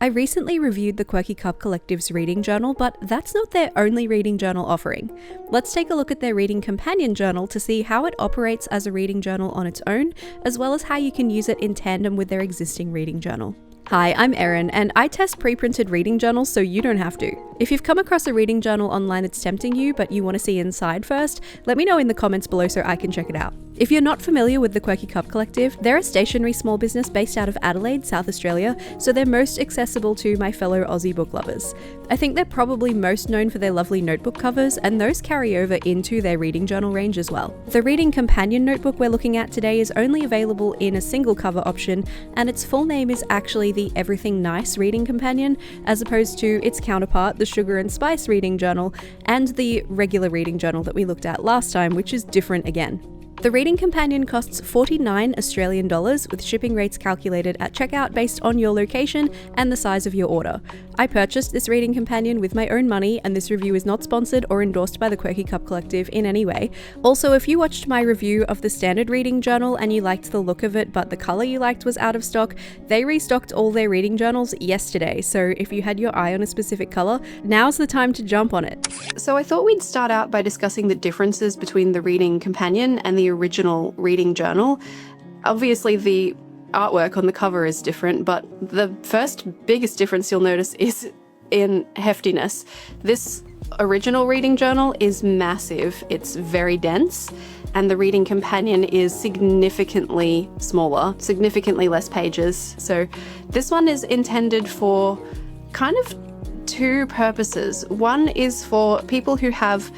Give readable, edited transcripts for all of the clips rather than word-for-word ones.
I recently reviewed the Quirky Cup Collective's reading journal, but that's not their only reading journal offering. Let's take a look at their reading companion journal to see how it operates as a reading journal on its own, as well as how you can use it in tandem with their existing reading journal. Hi, I'm Erin, and I test pre-printed reading journals so you don't have to. If you've come across a reading journal online that's tempting you, but you want to see inside first, let me know in the comments below so I can check it out. If you're not familiar with the Quirky Cup Collective, they're a stationery small business based out of Adelaide, South Australia, so they're most accessible to my fellow Aussie book lovers. I think they're probably most known for their lovely notebook covers, and those carry over into their reading journal range as well. The reading companion notebook we're looking at today is only available in a single cover option, and its full name is actually the Everything Nice Reading Companion, as opposed to its counterpart, the Sugar and Spice Reading Journal, and the regular reading journal that we looked at last time, which is different again. The reading companion costs $49 Australian with shipping rates calculated at checkout based on your location and the size of your order. I purchased this reading companion with my own money, and this review is not sponsored or endorsed by the Quirky Cup Collective in any way. Also, if you watched my review of the standard reading journal and you liked the look of it but the colour you liked was out of stock, they restocked all their reading journals yesterday, so if you had your eye on a specific colour, now's the time to jump on it. So I thought we'd start out by discussing the differences between the reading companion and the original reading journal. Obviously the artwork on the cover is different, but the first biggest difference you'll notice is in heftiness. This original reading journal is massive, it's very dense, and the reading companion is significantly smaller, significantly less pages. So this one is intended for kind of two purposes. One is for people who have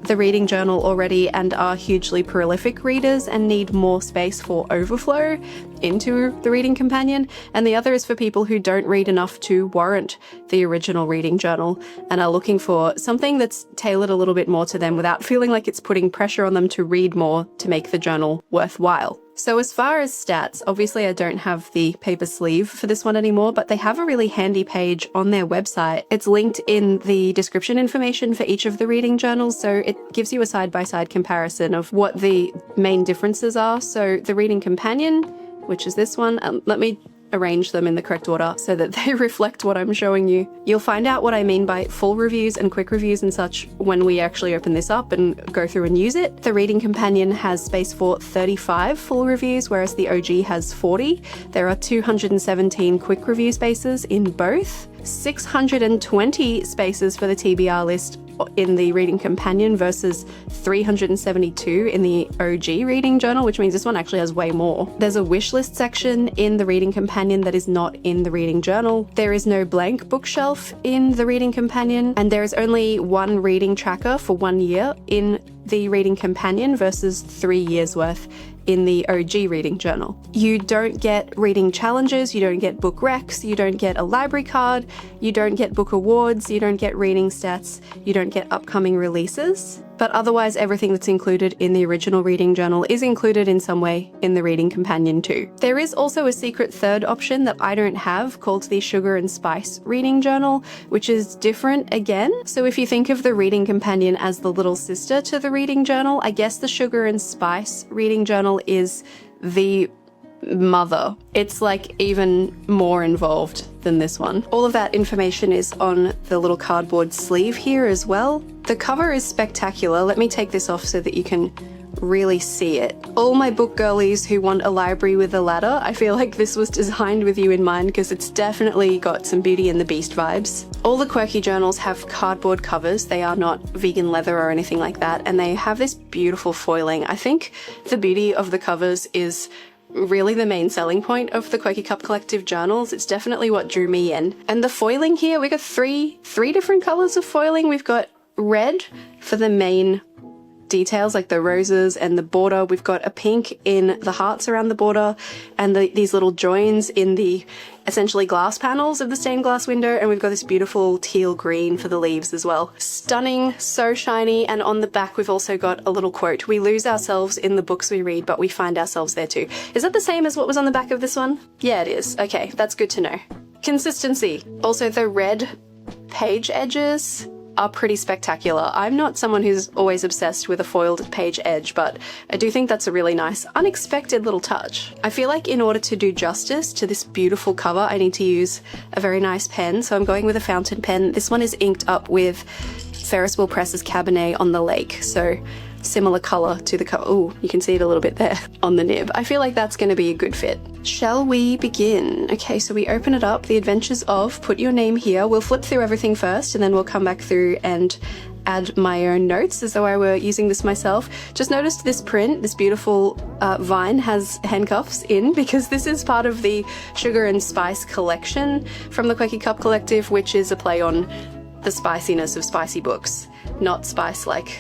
the reading journal already and are hugely prolific readers and need more space for overflow into the reading companion, and the other is for people who don't read enough to warrant the original reading journal and are looking for something that's tailored a little bit more to them without feeling like it's putting pressure on them to read more to make the journal worthwhile. So as far as stats, obviously I don't have the paper sleeve for this one anymore, but they have a really handy page on their website. It's linked in the description information for each of the reading journals, so it gives you a side-by-side comparison of what the main differences are. So the reading companion, which is this one, let me arrange them in the correct order so that they reflect what I'm showing you. You'll find out what I mean by full reviews and quick reviews and such when we actually open this up and go through and use it. The reading companion has space for 35 full reviews, whereas the OG has 40. There are 217 quick review spaces in both, 620 spaces for the TBR list in the reading companion versus 372 in the OG reading journal, which means this one actually has way more. There's a wish list section in the reading companion that is not in the reading journal. There is no blank bookshelf in the reading companion, and there is only one reading tracker for 1 year in the reading companion versus 3 years worth in the OG reading journal. You don't get reading challenges, you don't get book recs, you don't get a library card, you don't get book awards, you don't get reading stats, you don't get upcoming releases. But otherwise everything that's included in the original reading journal is included in some way in the reading companion too. There is also a secret third option that I don't have called the Sugar and Spice reading journal, which is different again. So if you think of the reading companion as the little sister to the reading journal, I guess the Sugar and Spice reading journal is the mother. It's like even more involved than this one. All of that information is on the little cardboard sleeve here as well. The cover is spectacular. Let me take this off so that you can really see it. All my book girlies who want a library with a ladder, I feel like this was designed with you in mind because it's definitely got some Beauty and the Beast vibes. All the Quirky journals have cardboard covers. They are not vegan leather or anything like that, and they have this beautiful foiling. I think the beauty of the covers is really the main selling point of the Quirky Cup Collective journals. It's definitely what drew me in. And the foiling here, we got three different colors of foiling. We've got red for the main details like the roses and the border. We've got a pink in the hearts around the border and these little joins in the essentially glass panels of the stained glass window, and we've got this beautiful teal green for the leaves as well. Stunning, so shiny, and on the back we've also got a little quote. We lose ourselves in the books we read, but we find ourselves there too. Is that the same as what was on the back of this one? Yeah, it is. Okay, that's good to know. Consistency. Also the red page edges are pretty spectacular. I'm not someone who's always obsessed with a foiled page edge, but I do think that's a really nice, unexpected little touch. I feel like in order to do justice to this beautiful cover, I need to use a very nice pen, so I'm going with a fountain pen. This one is inked up with Ferris Wheel Press's Cabernet on the Lake, so similar color to the cover. Ooh, you can see it a little bit there on the nib. I feel like that's going to be a good fit. Shall we begin? Okay, so we open it up, The Adventures of, put your name here. We'll flip through everything first and then we'll come back through and add my own notes as though I were using this myself. Just noticed this print, this beautiful vine has handcuffs in, because this is part of the Sugar and Spice collection from the Quirky Cup Collective, which is a play on the spiciness of spicy books, not spice like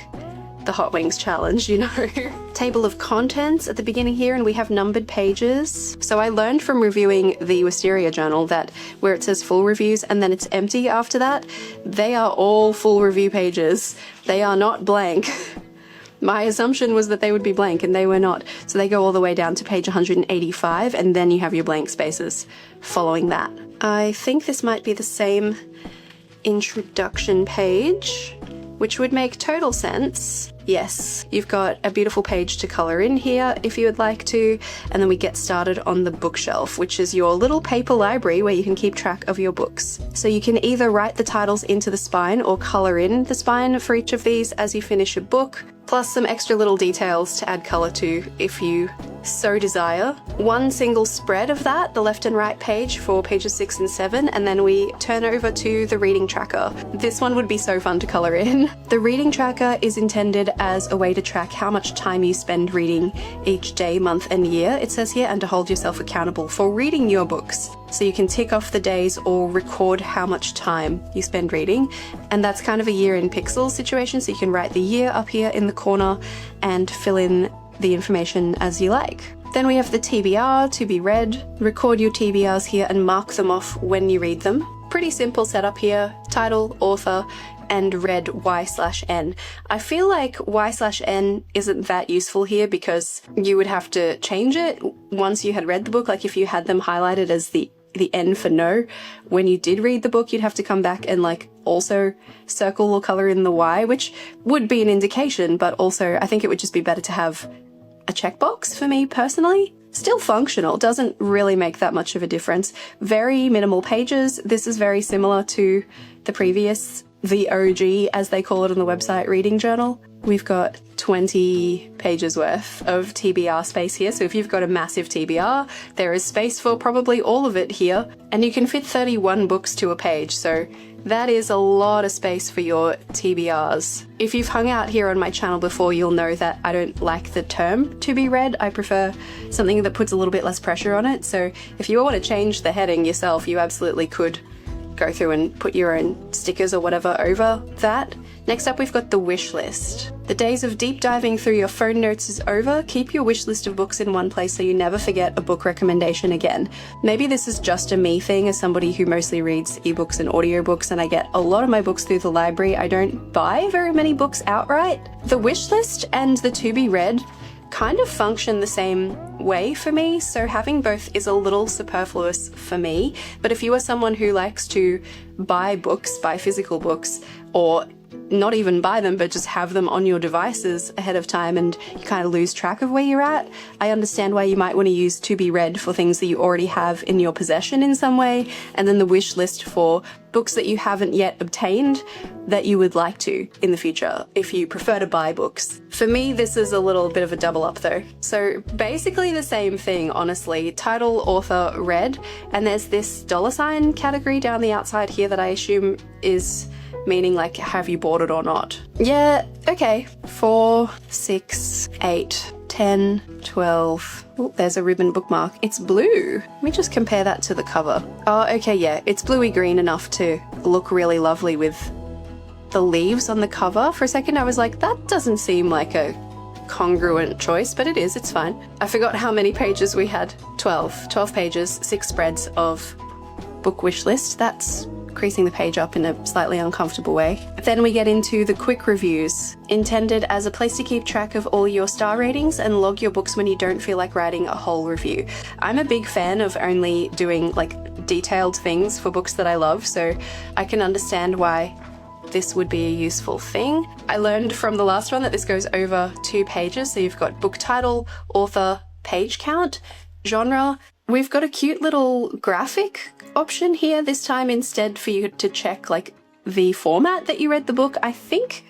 the Hot Wings challenge, you know. Table of contents at the beginning here, and we have numbered pages. So I learned from reviewing the Wisteria journal that where it says full reviews and then it's empty after that, they are all full review pages. They are not blank. My assumption was that they would be blank, and they were not. So they go all the way down to page 185, and then you have your blank spaces following that. I think this might be the same introduction page, which would make total sense. Yes, you've got a beautiful page to colour in here if you would like to, and then we get started on the bookshelf, which is your little paper library where you can keep track of your books. So you can either write the titles into the spine or colour in the spine for each of these as you finish a book, plus some extra little details to add colour to if you so desire. One single spread of that, the left and right page for pages 6 and 7, and then we turn over to the reading tracker. This one would be so fun to colour in. The reading tracker is intended as a way to track how much time you spend reading each day, month and year, it says here, and to hold yourself accountable for reading your books. So you can tick off the days or record how much time you spend reading, and that's kind of a year in pixels situation, so you can write the year up here in the corner and fill in the information as you like. Then we have the TBR, to be read. Record your TBRs here and mark them off when you read them. Pretty simple setup here, title, author, and read Y/N. I feel like Y/N isn't that useful here because you would have to change it once you had read the book. Like if you had them highlighted as the N for no, when you did read the book, you'd have to come back and like also circle or color in the Y, which would be an indication, but also I think it would just be better to have a checkbox for me personally. Still functional, doesn't really make that much of a difference. Very minimal pages. This is very similar to the previous, the OG, as they call it on the website, reading journal. We've got 20 pages worth of TBR space here, so if you've got a massive TBR, there is space for probably all of it here, and you can fit 31 books to a page, so that is a lot of space for your TBRs. If you've hung out here on my channel before, you'll know that I don't like the term to be read. I prefer something that puts a little bit less pressure on it, so if you want to change the heading yourself, you absolutely could go through and put your own stickers or whatever over that. Next up, we've got the wish list. The days of deep diving through your phone notes is over. Keep your wish list of books in one place so you never forget a book recommendation again. Maybe this is just a me thing as somebody who mostly reads ebooks and audiobooks, and I get a lot of my books through the library. I don't buy very many books outright. The wish list and the to be read kind of function the same way for me, so having both is a little superfluous for me. But if you are someone who likes to buy books, buy physical books, or not even buy them but just have them on your devices ahead of time and you kind of lose track of where you're at, I understand why you might want to use to be read for things that you already have in your possession in some way, and then the wish list for books that you haven't yet obtained that you would like to in the future if you prefer to buy books. For me, this is a little bit of a double up though. So basically the same thing, honestly. Title, author, read, and there's this $sign category down the outside here that I assume is meaning like have you bought it or not. Yeah, okay. 4, 6, 8, 10, 12. Oh, there's a ribbon bookmark. It's blue. Let me just compare that to the cover. Oh, okay, yeah. It's bluey green enough to look really lovely with the leaves on the cover. For a second I was like, that doesn't seem like a congruent choice, but it is, it's fine. I forgot how many pages we had. 12 pages, 6 spreads of book wish list. That's creasing the page up in a slightly uncomfortable way. Then we get into the quick reviews, intended as a place to keep track of all your star ratings and log your books when you don't feel like writing a whole review. I'm a big fan of only doing like detailed things for books that I love, so I can understand why this would be a useful thing. I learned from the last one that this goes over 2 pages. So you've got book title, author, page count, genre. We've got a cute little graphic option here this time instead for you to check like the format that you read the book. I think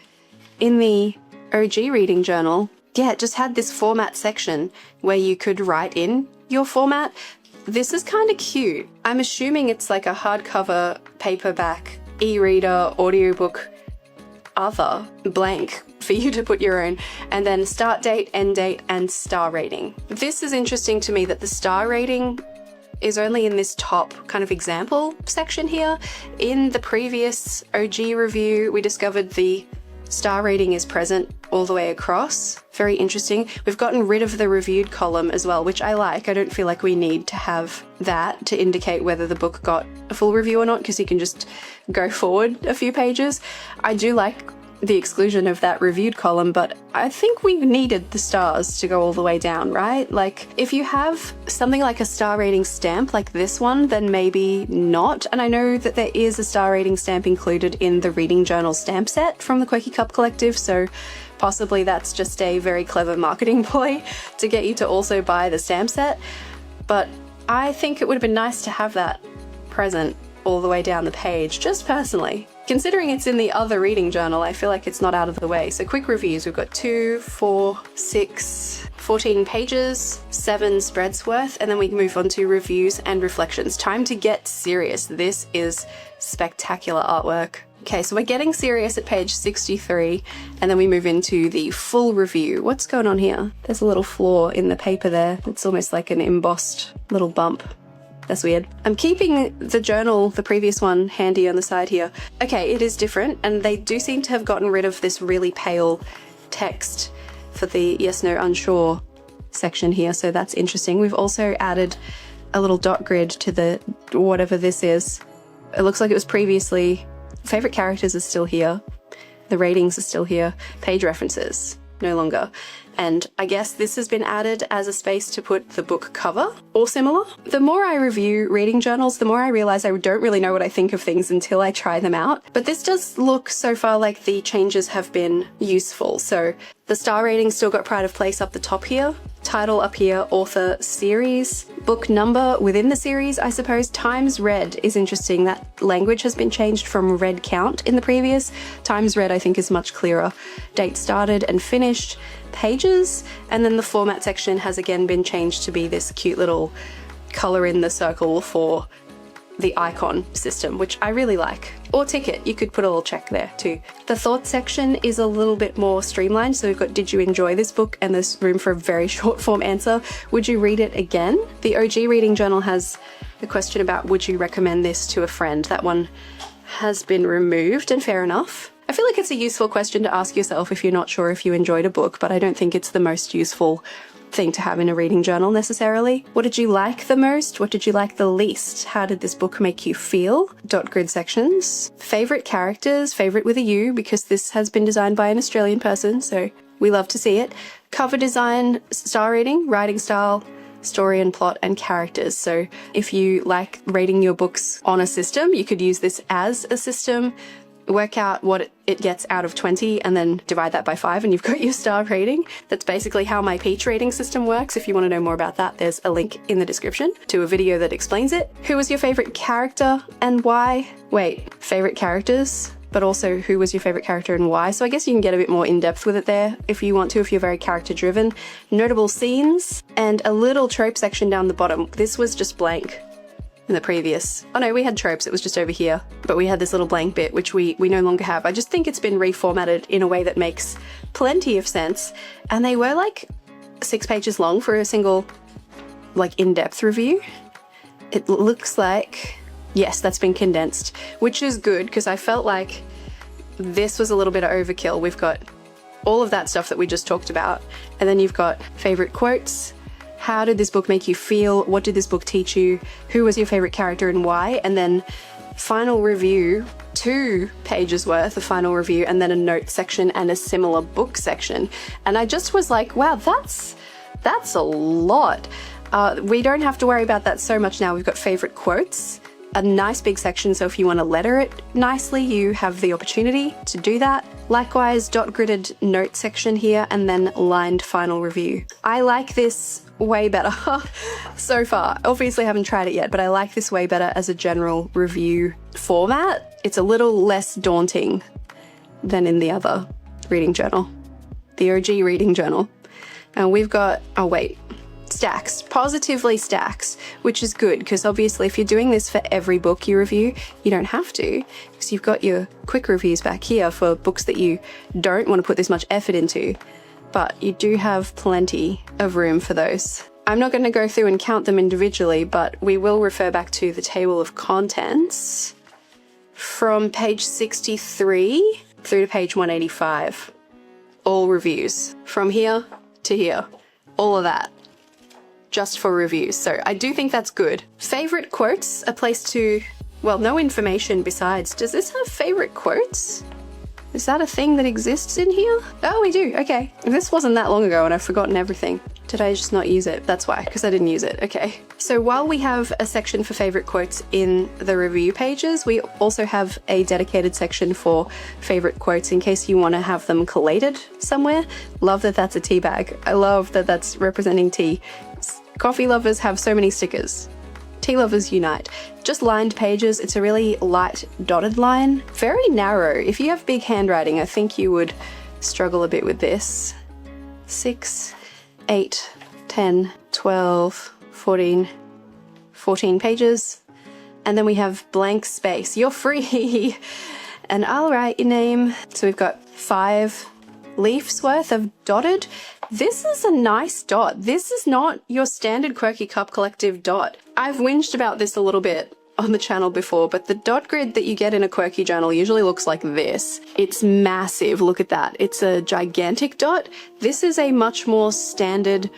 in the OG reading journal, yeah, it just had this format section where you could write in your format. This is kind of cute. I'm assuming it's like a hardcover, paperback, e-reader, audiobook, other, blank for you to put your own, and then start date, end date, and star rating. This is interesting to me that the star rating is only in this top kind of example section here. In the previous OG review, we discovered the star rating is present all the way across. Very interesting. We've gotten rid of the reviewed column as well, which I like. I don't feel like we need to have that to indicate whether the book got a full review or not, because you can just go forward a few pages. I do like the exclusion of that reviewed column, but I think we needed the stars to go all the way down, right? Like if you have something like a star rating stamp like this one, then maybe not. And I know that there is a star rating stamp included in the reading journal stamp set from the Quirky Cup Collective, so possibly that's just a very clever marketing ploy to get you to also buy the stamp set. But I think it would have been nice to have that present all the way down the page, just personally. Considering it's in the other reading journal, I feel like it's not out of the way. So quick reviews, we've got 2, 4, 6, 14 pages, 7 spreads worth, and then we move on to reviews and reflections. Time to get serious. This is spectacular artwork. Okay, so we're getting serious at page 63, and then we move into the full review. What's going on here? There's a little flaw in the paper there. It's almost like an embossed little bump. That's weird. I'm keeping the journal, the previous one, handy on the side here. Okay, it is different, and they do seem to have gotten rid of this really pale text for the yes, no, unsure section here, so that's interesting. We've also added a little dot grid to the whatever this is. It looks like it was previously, favorite characters are still here, the ratings are still here, page references, no longer. And I guess this has been added as a space to put the book cover or similar. The more I review reading journals, the more I realize I don't really know what I think of things until I try them out. But this does look so far like the changes have been useful. So the star rating still got pride of place up the top here, title up here, author, series, book number within the series, I suppose. Times read is interesting. That language has been changed from read count in the previous. Times read I think is much clearer. Date started and finished, pages, and then the format section has again been changed to be this cute little color in the circle for the icon system, which I really like. Or ticket, you could put a little check there too. The thought section is a little bit more streamlined, so we've got did you enjoy this book, and there's room for a very short form answer. Would you read it again? The OG reading journal has a question about would you recommend this to a friend. That one has been removed, and fair enough. I feel like it's a useful question to ask yourself if you're not sure if you enjoyed a book, but I don't think it's the most useful thing to have in a reading journal necessarily. What did you like the most? What did you like the least? How did this book make you feel? Dot grid sections. Favorite characters, favorite with a U, because this has been designed by an Australian person, so we love to see it. Cover design, star rating, writing style, story and plot, and characters. So if you like rating your books on a system, you could use this as a system. Work out what it gets out of 20 and then divide that by 5 and you've got your star rating. That's basically how my Peach rating system works. If you want to know more about that, there's a link in the description to a video that explains it. Who was your favorite character and why? Wait, favorite characters, but also who was your favorite character and why? So I guess you can get a bit more in depth with it there if you want to, if you're very character driven. Notable scenes and a little trope section down the bottom. This was just blank in the previous. Oh no, we had tropes, it was just over here. But we had this little blank bit, which we no longer have. I just think it's been reformatted in a way that makes plenty of sense. And they were like 6 pages long for a single, like, in-depth review. It looks like, yes, that's been condensed, which is good because I felt like this was a little bit of overkill. We've got all of that stuff that we just talked about. And then you've got favorite quotes. How did this book make you feel? What did this book teach you? Who was your favorite character and why? And then final review, 2 pages worth of final review, and then a note section and a similar book section. And I just was like, wow, that's a lot. We don't have to worry about that so much now. We've got favorite quotes a nice big section, so if you want to letter it nicely, you have the opportunity to do that. Likewise, dot gridded note section here, and then lined final review. I like this way better so far. Obviously I haven't tried it yet, but I like this way better as a general review format. It's a little less daunting than in the other reading journal, the OG reading journal. And we've got, oh wait, stacks, positively stacks, which is good because obviously if you're doing this for every book you review, you don't have to, because you've got your quick reviews back here for books that you don't want to put this much effort into, but you do have plenty of room for those. I'm not going to go through and count them individually, but we will refer back to the table of contents from page 63 through to page 185. All reviews from here to here, all of that. Just for reviews. So I do think that's good. Favorite quotes, a place to, well, no information besides. Does this have favorite quotes? Is that a thing that exists in here? Oh, we do. Okay. This wasn't that long ago and I've forgotten everything. Did I just not use it? That's why, because I didn't use it. Okay. So while we have a section for favorite quotes in the review pages, we also have a dedicated section for favorite quotes in case you want to have them collated somewhere. Love that that's a tea bag. I love that that's representing tea. Coffee lovers have so many stickers. Tea lovers unite. Just lined pages. It's a really light dotted line. Very narrow. If you have big handwriting, I think you would struggle a bit with this. 6, 8, 10, 12, 14 pages. And then we have blank space. You're free. And I'll write your name. So we've got 5 leaves worth of dotted. This is a nice dot. This is not your standard Quirky Cup Collective dot. I've whinged about this a little bit on the channel before, but the dot grid that you get in a Quirky journal usually looks like this. It's massive. Look at that. It's a gigantic dot. This is a much more standard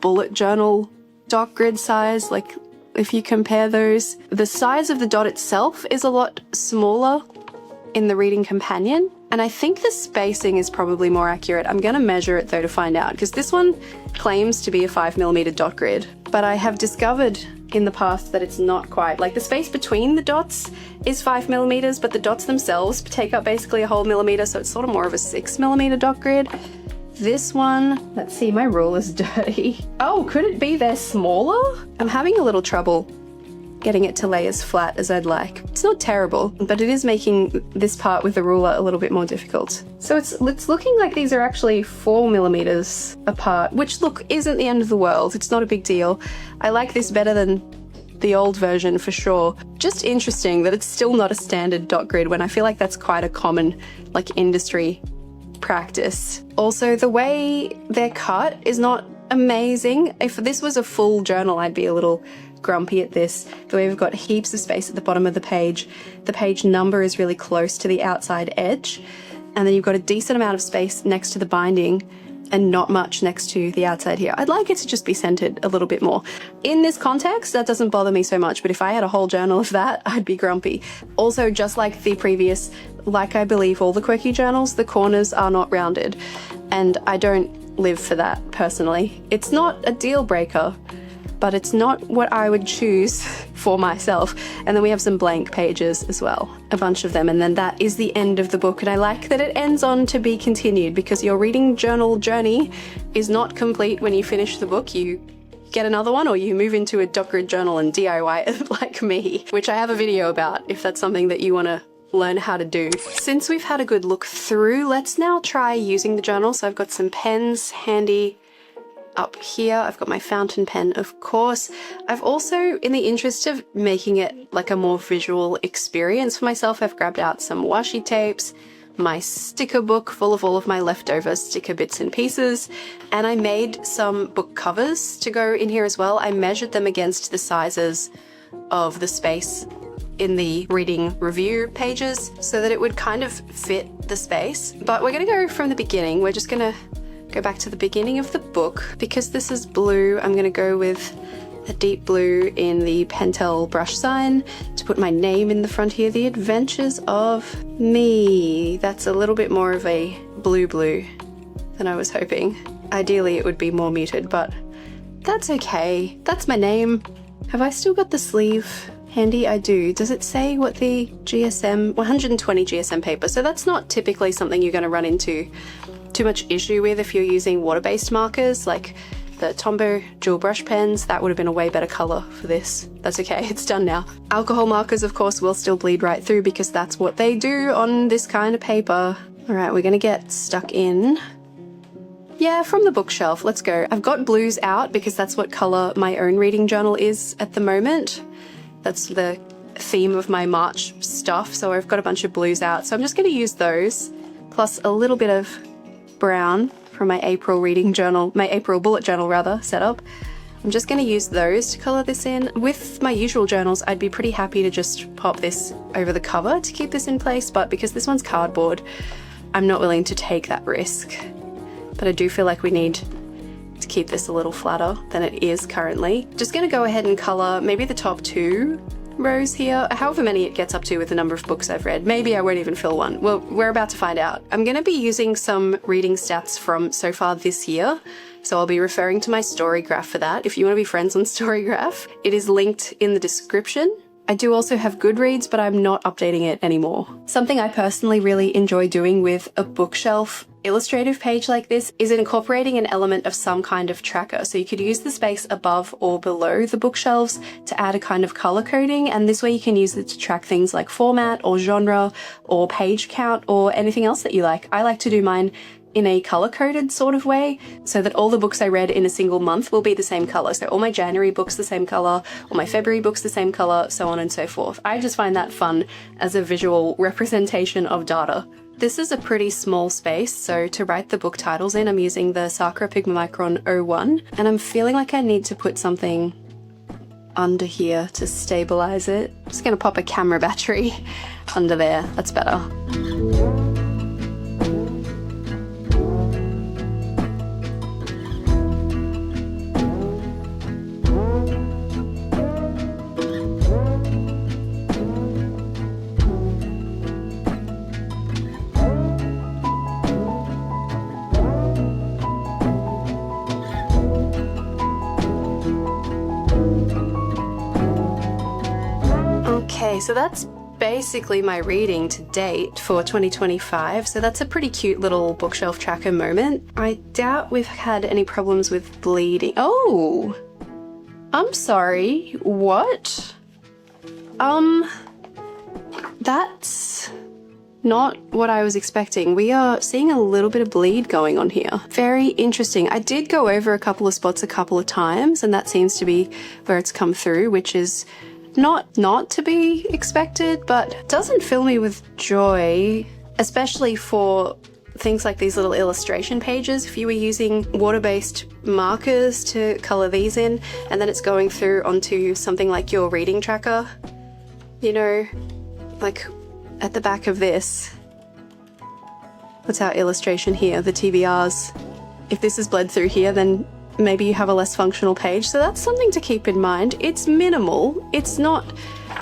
bullet journal dot grid size. Like if you compare those, the size of the dot itself is a lot smaller in the reading companion. And I think the spacing is probably more accurate. I'm gonna measure it though to find out, because this one claims to be a 5mm dot grid, but I have discovered in the past that it's not quite. Like the space between the dots is 5mm, but the dots themselves take up basically a whole millimeter, so it's sort of more of a 6mm dot grid. This one, let's see, my ruler's dirty. Oh, could it be they're smaller? I'm having a little trouble getting it to lay as flat as I'd like. It's not terrible, but it is making this part with the ruler a little bit more difficult. So it's looking like these are actually 4mm apart, which look, isn't the end of the world. It's not a big deal. I like this better than the old version for sure. Just interesting that it's still not a standard dot grid when I feel like that's quite a common like industry practice. Also, the way they're cut is not amazing. If this was a full journal, I'd be a little grumpy at this. The way we've got heaps of space at the bottom of the page number is really close to the outside edge, and then you've got a decent amount of space next to the binding and not much next to the outside here. I'd like it to just be centered a little bit more. In this context, that doesn't bother me so much, but if I had a whole journal of that, I'd be grumpy. Also, just like the previous, like I believe all the Quirky journals, the corners are not rounded, and I don't live for that personally. It's not a deal breaker, but it's not what I would choose for myself. And then we have some blank pages as well, a bunch of them, and then that is the end of the book. And I like that it ends on to be continued, because your reading journal journey is not complete when you finish the book. You get another one, or you move into a dot grid journal and DIY it like me, which I have a video about if that's something that you want to learn how to do. Since we've had a good look through, let's now try using the journal. So I've got some pens handy up here. I've got my fountain pen, of course. I've also, in the interest of making it like a more visual experience for myself, I've grabbed out some washi tapes, my sticker book full of all of my leftover sticker bits and pieces, and I made some book covers to go in here as well. I measured them against the sizes of the space in the reading review pages so that it would kind of fit the space. But we're gonna go from the beginning. We're just gonna go back to the beginning of the book. Because this is blue, I'm gonna go with a deep blue in the Pentel brush sign to put my name in the front here. The Adventures of Me. That's a little bit more of a blue than I was hoping. Ideally it would be more muted, but that's okay. That's my name. Have I still got the sleeve Handy I do. Does it say what the GSM, 120 GSM paper, so that's not typically something you're going to run into too much issue with if you're using water-based markers like the Tombow dual brush pens. That would have been a way better color for this. That's okay, it's done now. Alcohol markers, of course, will still bleed right through because that's what they do on this kind of paper. All right, we're gonna get stuck in. Yeah, from the bookshelf, let's go. I've got blues out because that's what color my own reading journal is at the moment. That's the theme of my March stuff, so I've got a bunch of blues out. So I'm just gonna use those, plus a little bit of brown from my April reading journal, my April bullet journal rather, setup. I'm just gonna use those to color this in. With my usual journals, I'd be pretty happy to just pop this over the cover to keep this in place, but because this one's cardboard, I'm not willing to take that risk. But I do feel like we need to keep this a little flatter than it is currently. Just gonna go ahead and color maybe the top 2 rows here, however many it gets up to with the number of books I've read. Maybe I won't even fill one. Well, we're about to find out. I'm gonna be using some reading stats from so far this year, so I'll be referring to my Storygraph for that. If you wanna be friends on Storygraph, it is linked in the description. I do also have Goodreads, but I'm not updating it anymore. Something I personally really enjoy doing with a bookshelf illustrative page like this is incorporating an element of some kind of tracker. So you could use the space above or below the bookshelves to add a kind of color coding, and this way you can use it to track things like format or genre or page count or anything else that you like. I like to do mine in a color-coded sort of way, so that all the books I read in a single month will be the same color. So all my January books the same color, all my February books the same color, so on and so forth. I just find that fun as a visual representation of data. This is a pretty small space, so to write the book titles in, I'm using the Sakura Pigmamicron 01, and I'm feeling like I need to put something under here to stabilize it. I'm just gonna pop a camera battery under there, that's better. Okay, so that's basically my reading to date for 2025, so that's a pretty cute little bookshelf tracker moment. I doubt we've had any problems with bleeding. Oh! I'm sorry, what? That's not what I was expecting. We are seeing a little bit of bleed going on here. Very interesting. I did go over a couple of spots a couple of times, and that seems to be where it's come through, which is not to be expected, but doesn't fill me with joy, especially for things like these little illustration pages. If you were using water-based markers to color these in, and then it's going through onto something like your reading tracker, you know, like at the back of this, what's our illustration here, the TBRs. If this is bled through here, then maybe you have a less functional page, so that's something to keep in mind. It's minimal, it's not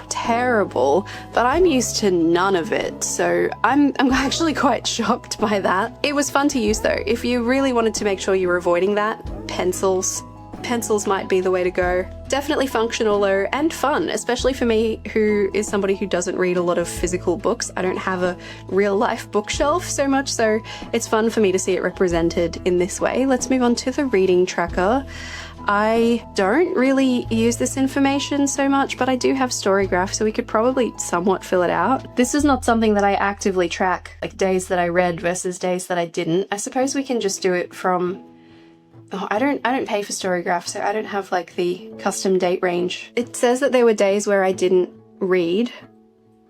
terrible, but I'm used to none of it, so I'm actually quite shocked by that. It was fun to use though. If you really wanted to make sure you were avoiding that, pencils might be the way to go. Definitely functional though, and fun, especially for me, who is somebody who doesn't read a lot of physical books. I don't have a real life bookshelf so much, so it's fun for me to see it represented in this way. Let's move on to the reading tracker. I don't really use this information so much, but I do have Storygraph, so we could probably somewhat fill it out. This is not something that I actively track, like days that I read versus days that I didn't. I suppose we can just do it from, oh, I don't pay for Storygraph, so I don't have like the custom date range. It says that there were days where I didn't read,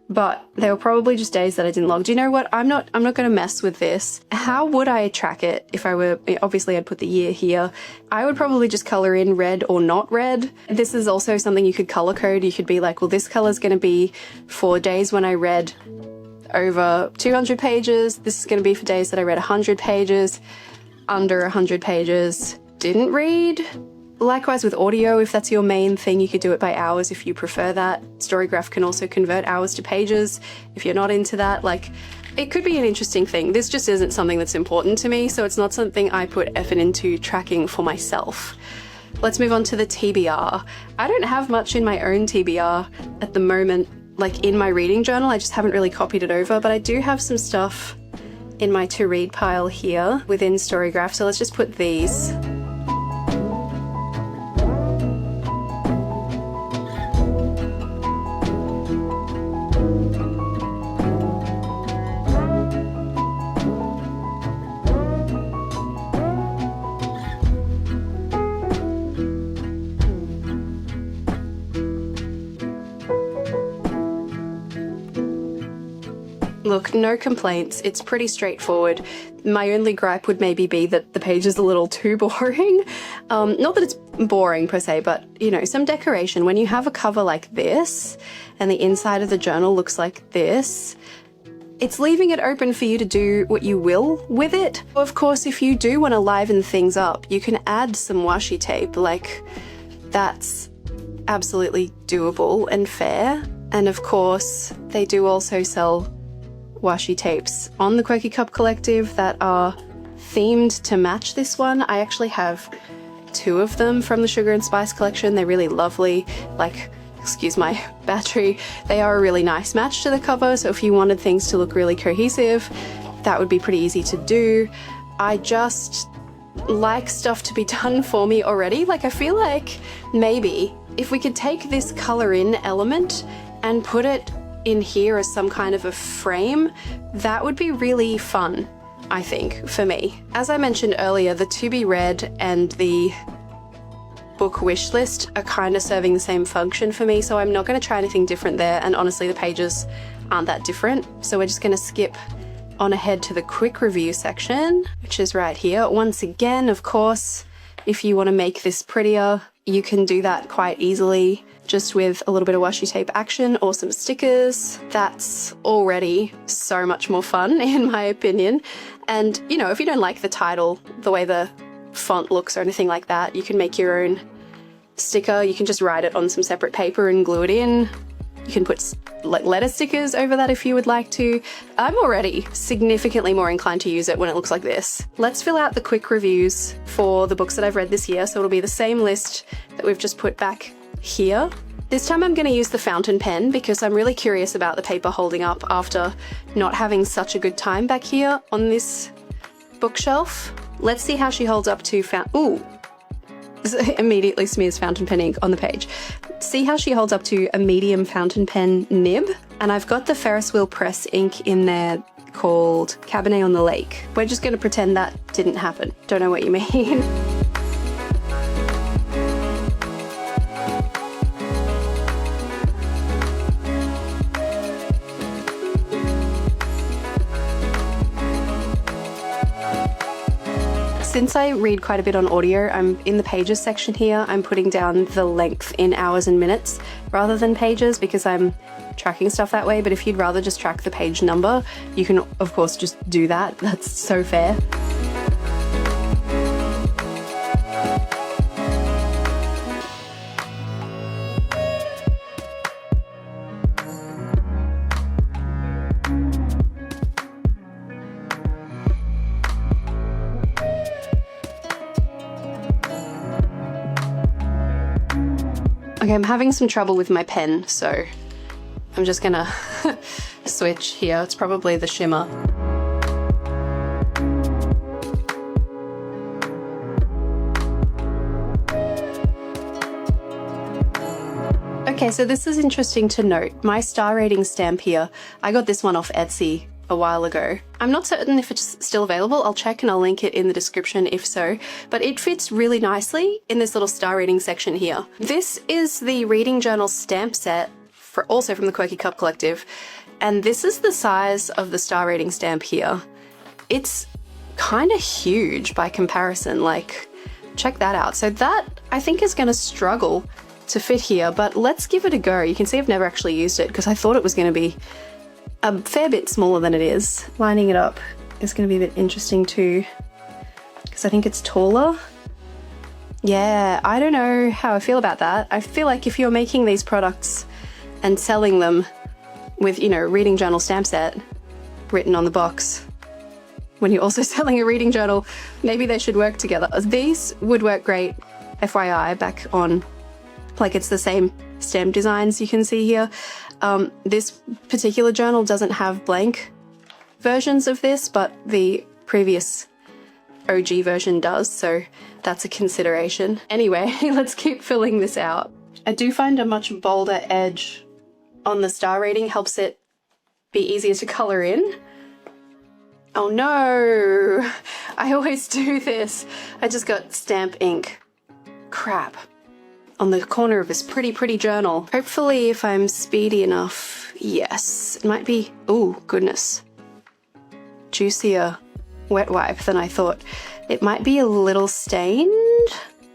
but they were probably just days that I didn't log. Do you know what? I'm not going to mess with this. How would I track it if I were, obviously I'd put the year here. I would probably just color in read or not read. This is also something you could color code. You could be like, well, this color is going to be for days when I read over 200 pages. This is going to be for days that I read 100 pages. Under 100 pages, didn't read. Likewise with audio, if that's your main thing, you could do it by hours if you prefer that. Storygraph can also convert hours to pages if you're not into that. Like, it could be an interesting thing. This just isn't something that's important to me, so it's not something I put effort into tracking for myself. let's move on to the TBR. I don't have much in my own TBR at the moment, like in my reading journal. I just haven't really copied it over, but I do have some stuff in my to read pile here within Storygraph. So let's just put these. Look, no complaints. It's pretty straightforward. My only gripe would maybe be that the page is a little too boring. Not that it's boring per se, but you know, some decoration. When you have a cover like this and the inside of the journal looks like this, it's leaving it open for you to do what you will with it. Of course, if you do want to liven things up, you can add some washi tape. Like, that's absolutely doable and fair. And of course, they do also sell washi tapes on the Quirky Cup Collective that are themed to match this one. I actually have 2 of them from the Sugar and Spice collection. They're really lovely. Like, excuse my battery, they are a really nice match to the cover, so if you wanted things to look really cohesive, that would be pretty easy to do. I just like stuff to be done for me already. Like, I feel like maybe if we could take this color in element and put it in here as some kind of a frame, that would be really fun, I think, for me. As I mentioned earlier, the to be read and the book wish list are kind of serving the same function for me, so I'm not going to try anything different there, and honestly the pages aren't that different, so we're just going to skip on ahead to the quick review section, which is right here. Once again, of course, if you want to make this prettier, you can do that quite easily just with a little bit of washi tape action or some stickers. That's already so much more fun in my opinion. And you know, if you don't like the title, the way the font looks or anything like that, you can make your own sticker. You can just write it on some separate paper and glue it in. You can put like letter stickers over that if you would like to. I'm already significantly more inclined to use it when it looks like this. Let's fill out the quick reviews for the books that I've read this year. So it'll be the same list that we've just put back here. This time I'm going to use the fountain pen because I'm really curious about the paper holding up after not having such a good time back here on this bookshelf. Let's see how she holds up to ooh! Immediately smears fountain pen ink on the page. See how she holds up to a medium fountain pen nib? And I've got the Ferris wheel press ink in there called Cabernet on the Lake. We're just going to pretend that didn't happen. Don't know what you mean. Since I read quite a bit on audio, I'm in the pages section here. I'm putting down the length in hours and minutes rather than pages because I'm tracking stuff that way. But if you'd rather just track the page number, you can of course just do that. That's so fair. Okay, I'm having some trouble with my pen, so I'm just gonna switch here. It's probably the shimmer. Okay, so this is interesting to note. My star rating stamp here, I got this one off Etsy a while ago. I'm not certain if it's still available. I'll check and I'll link it in the description if so, but it fits really nicely in this little star rating section here. This is the reading journal stamp set, also from the Quirky Cup Collective, and this is the size of the star rating stamp here. It's kind of huge by comparison, like check that out. So that I think is going to struggle to fit here, but let's give it a go. You can see I've never actually used it because I thought it was going to be a fair bit smaller than it is. Lining it up is going to be a bit interesting too, because I think it's taller. Yeah, I don't know how I feel about that. I feel like if you're making these products and selling them with, you know, reading journal stamp set written on the box, when you're also selling a reading journal, maybe they should work together. These would work great FYI, back on, like, it's the same stamp designs you can see here. This particular journal doesn't have blank versions of this, but the previous OG version does, so that's a consideration. Anyway, let's keep filling this out. I do find a much bolder edge on the star rating helps it be easier to color in. Oh no, I always do this. I just got stamp ink. Crap. On the corner of this pretty journal. Hopefully, if I'm speedy enough, yes. It might be, oh goodness, juicier wet wipe than I thought. It might be a little stained.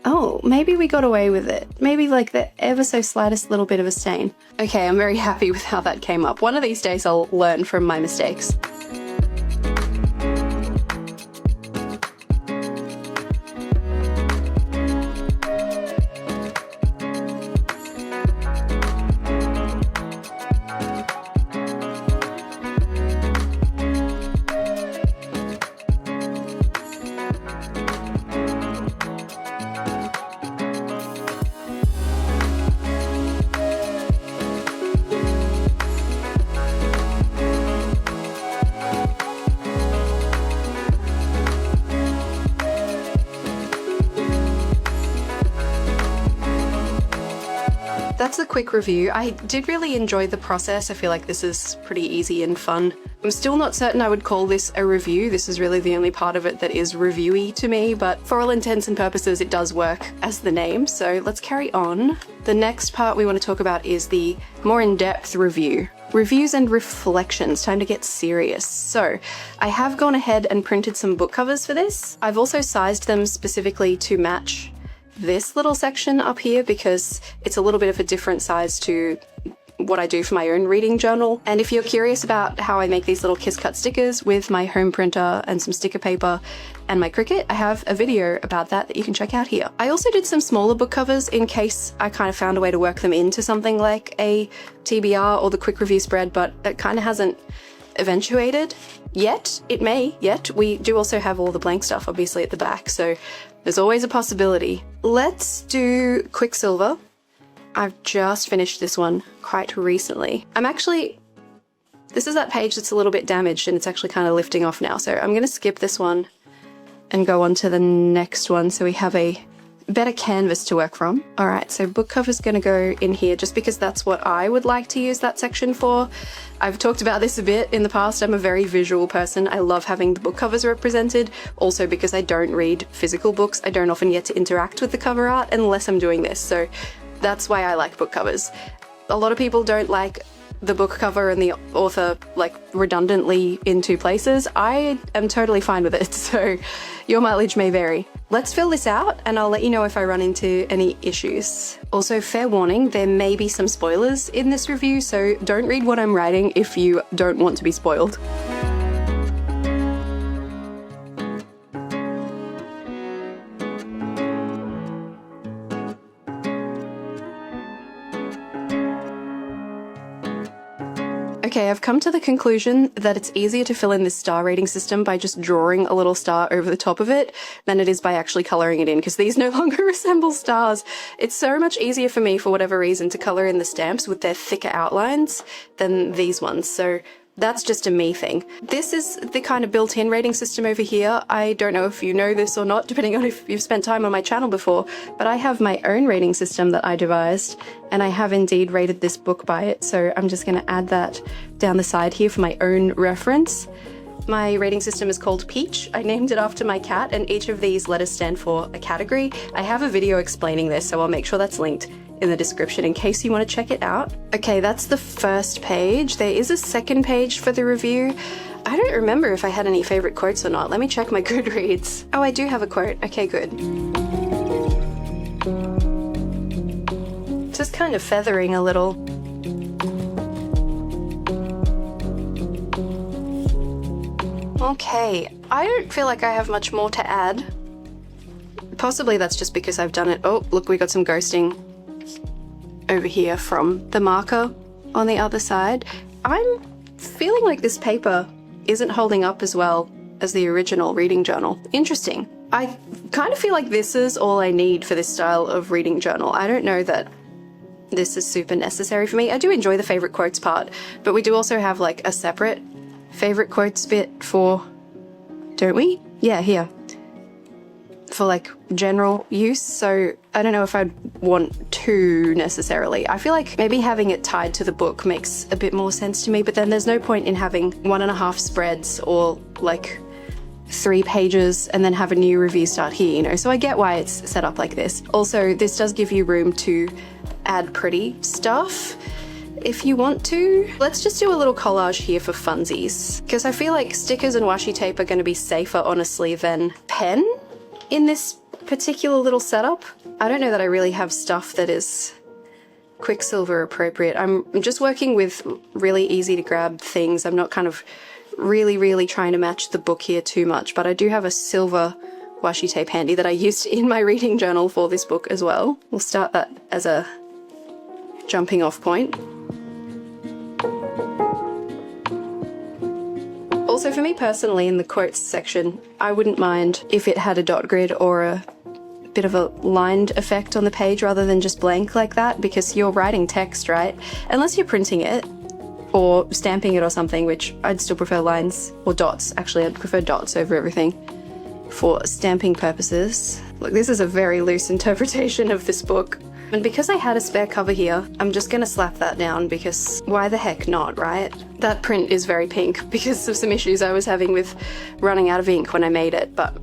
Oh, maybe we got away with it. Maybe like the ever so slightest little bit of a stain. Okay, I'm very happy with how that came up. One of these days I'll learn from my mistakes. That's a quick review. I did really enjoy the process. I feel like this is pretty easy and fun. I'm still not certain I would call this a review. This is really the only part of it that is reviewy to me, but for all intents and purposes, it does work as the name. So let's carry on. The next part we want to talk about is the more in-depth review. Reviews and reflections, time to get serious. So I have gone ahead and printed some book covers for this. I've also sized them specifically to match this little section up here because it's a little bit of a different size to what I do for my own reading journal. And if you're curious about how I make these little kiss cut stickers with my home printer and some sticker paper and my Cricut, I have a video about that you can check out here. I also did some smaller book covers in case I kind of found a way to work them into something like a TBR or the quick review spread, but it kind of hasn't eventuated yet. It may yet. We do also have all the blank stuff obviously at the back, so there's always a possibility. Let's do Quicksilver. I've just finished this one quite recently. This is that page that's a little bit damaged and it's actually kind of lifting off now, so I'm gonna skip this one and go on to the next one so we have a better canvas to work from. All right, so book cover's gonna go in here just because that's what I would like to use that section for. I've talked about this a bit in the past. I'm a very visual person. I love having the book covers represented. Also because I don't read physical books, I don't often get to interact with the cover art unless I'm doing this. So that's why I like book covers. A lot of people don't like the book cover and the author like redundantly in two places. I am totally fine with it, so your mileage may vary. Let's fill this out and I'll let you know if I run into any issues. Also, fair warning, there may be some spoilers in this review, so don't read what I'm writing if you don't want to be spoiled. Okay, I've come to the conclusion that it's easier to fill in this star rating system by just drawing a little star over the top of it than it is by actually coloring it in, because these no longer resemble stars. It's so much easier for me, for whatever reason, to color in the stamps with their thicker outlines than these ones, so that's just a me thing. This is the kind of built-in rating system over here. I don't know if you know this or not, depending on if you've spent time on my channel before, but I have my own rating system that I devised, and I have indeed rated this book by it, so I'm just going to add that down the side here for my own reference. My rating system is called Peach. I named it after my cat, and each of these letters stand for a category. I have a video explaining this, so I'll make sure that's linked in the description in case you want to check it out. Okay, that's the first page. There is a second page for the review. I don't remember if I had any favorite quotes or not. Let me check my Goodreads. Oh, I do have a quote. Okay, good. Just kind of feathering a little. Okay, I don't feel like I have much more to add. Possibly that's just because I've done it. Oh, look, we got some ghosting over here from the marker on the other side. I'm feeling like this paper isn't holding up as well as the original reading journal. Interesting. I kind of feel like this is all I need for this style of reading journal. I don't know that this is super necessary for me. I do enjoy the favorite quotes part, but we do also have like a separate favorite quotes bit for, don't we? Yeah, here. For like general use, so I don't know if I'd want two necessarily. I feel like maybe having it tied to the book makes a bit more sense to me, but then there's no point in having 1.5 spreads or like 3 pages and then have a new review start here, you know, so I get why it's set up like this. Also, this does give you room to add pretty stuff if you want to. Let's just do a little collage here for funsies, because I feel like stickers and washi tape are going to be safer, honestly, than pen in this particular little setup. I don't know that I really have stuff that is Quicksilver appropriate. I'm just working with really easy to grab things. I'm not kind of really trying to match the book here too much, but I do have a silver washi tape handy that I used in my reading journal for this book as well. We'll start that as a jumping off point. Also, for me personally, in the quotes section, I wouldn't mind if it had a dot grid or a bit of a lined effect on the page rather than just blank like that, because you're writing text, right? Unless you're printing it or stamping it or something, which I'd still prefer lines or dots. Actually, I'd prefer dots over everything for stamping purposes. Look, this is a very loose interpretation of this book. And because I had a spare cover here, I'm just gonna slap that down because why the heck not, right? That print is very pink because of some issues I was having with running out of ink when I made it, but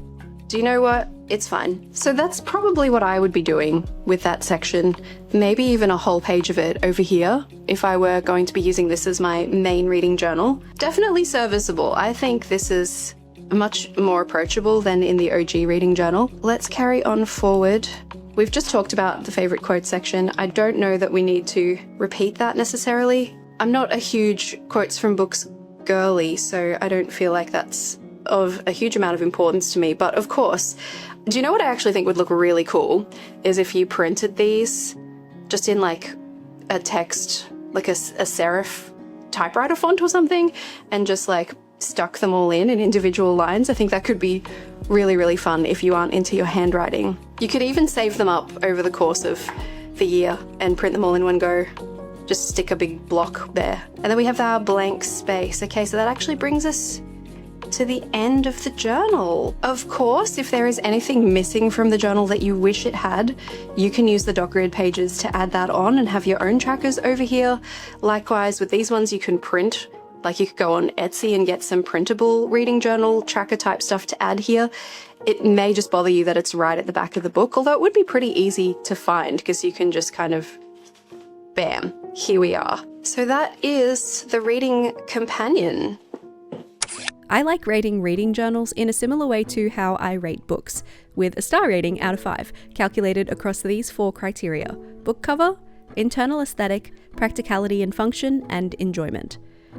do you know what? It's fine. So that's probably what I would be doing with that section, maybe even a whole page of it over here if I were going to be using this as my main reading journal. Definitely serviceable. I think this is much more approachable than in the OG reading journal. Let's carry on forward. We've just talked about the favorite quote section. I don't know that we need to repeat that necessarily. I'm not a huge quotes from books girly, so I don't feel like that's of a huge amount of importance to me. But of course, do you know what I actually think would look really cool is if you printed these just in like a text, like a serif typewriter font or something, and just like stuck them all in individual lines. I think that could be really fun if you aren't into your handwriting. You could even save them up over the course of the year and print them all in one go. Just stick a big block there. And then we have our blank space. Okay, so that actually brings us to the end of the journal. Of course, if there is anything missing from the journal that you wish it had, you can use the dot grid pages to add that on and have your own trackers over here. Likewise, with these ones, you can print. Like you could go on Etsy and get some printable reading journal tracker type stuff to add here. It may just bother you that it's right at the back of the book, although it would be pretty easy to find because you can just kind of, bam, here we are. So that is the reading companion. I like rating reading journals in a similar way to how I rate books, with a star rating out of 5, calculated across these 4 criteria: book cover, internal aesthetic, practicality and function, and enjoyment.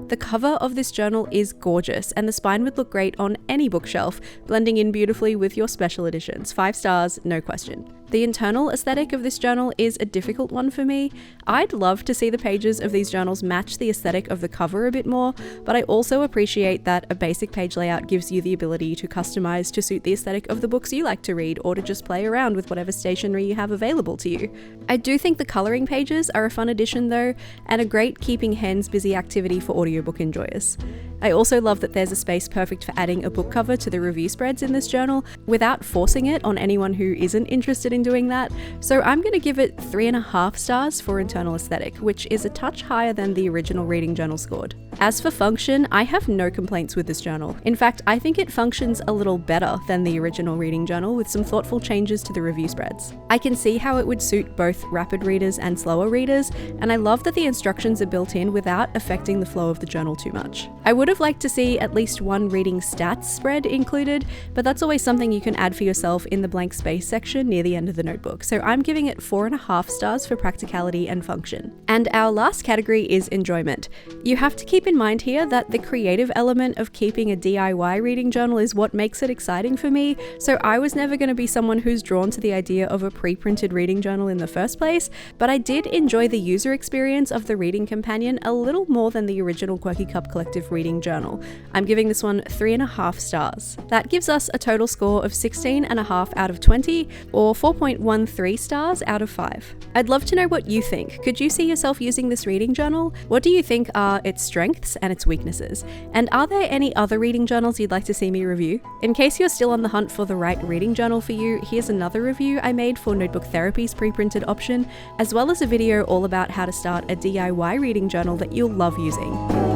The cover of this journal is gorgeous, and the spine would look great on any bookshelf, blending in beautifully with your special editions. 5 stars, no question. The internal aesthetic of this journal is a difficult one for me. I'd love to see the pages of these journals match the aesthetic of the cover a bit more, but I also appreciate that a basic page layout gives you the ability to customize to suit the aesthetic of the books you like to read, or to just play around with whatever stationery you have available to you. I do think the coloring pages are a fun addition though, and a great keeping hands busy activity for audiobook enjoyers. I also love that there's a space perfect for adding a book cover to the review spreads in this journal without forcing it on anyone who isn't interested in doing that. So I'm going to give it 3.5 stars for internal aesthetic, which is a touch higher than the original reading journal scored. As for function, I have no complaints with this journal. In fact, I think it functions a little better than the original reading journal, with some thoughtful changes to the review spreads. I can see how it would suit both rapid readers and slower readers, and I love that the instructions are built in without affecting the flow of the journal too much. I would have liked to see at least one reading stats spread included, but that's always something you can add for yourself in the blank space section near the end of the notebook. So I'm giving it 4.5 stars for practicality and function. And our last category is enjoyment. You have to keep keep in mind here that the creative element of keeping a DIY reading journal is what makes it exciting for me, so I was never going to be someone who's drawn to the idea of a pre-printed reading journal in the first place, but I did enjoy the user experience of the reading companion a little more than the original Quirky Cup Collective reading journal. I'm giving this one 3.5 stars. That gives us a total score of 16.5 out of 20, or 4.13 stars out of 5. I'd love to know what you think. Could you see yourself using this reading journal? What do you think are its strengths and its weaknesses? And are there any other reading journals you'd like to see me review? In case you're still on the hunt for the right reading journal for you, here's another review I made for Notebook Therapy's pre-printed option, as well as a video all about how to start a DIY reading journal that you'll love using.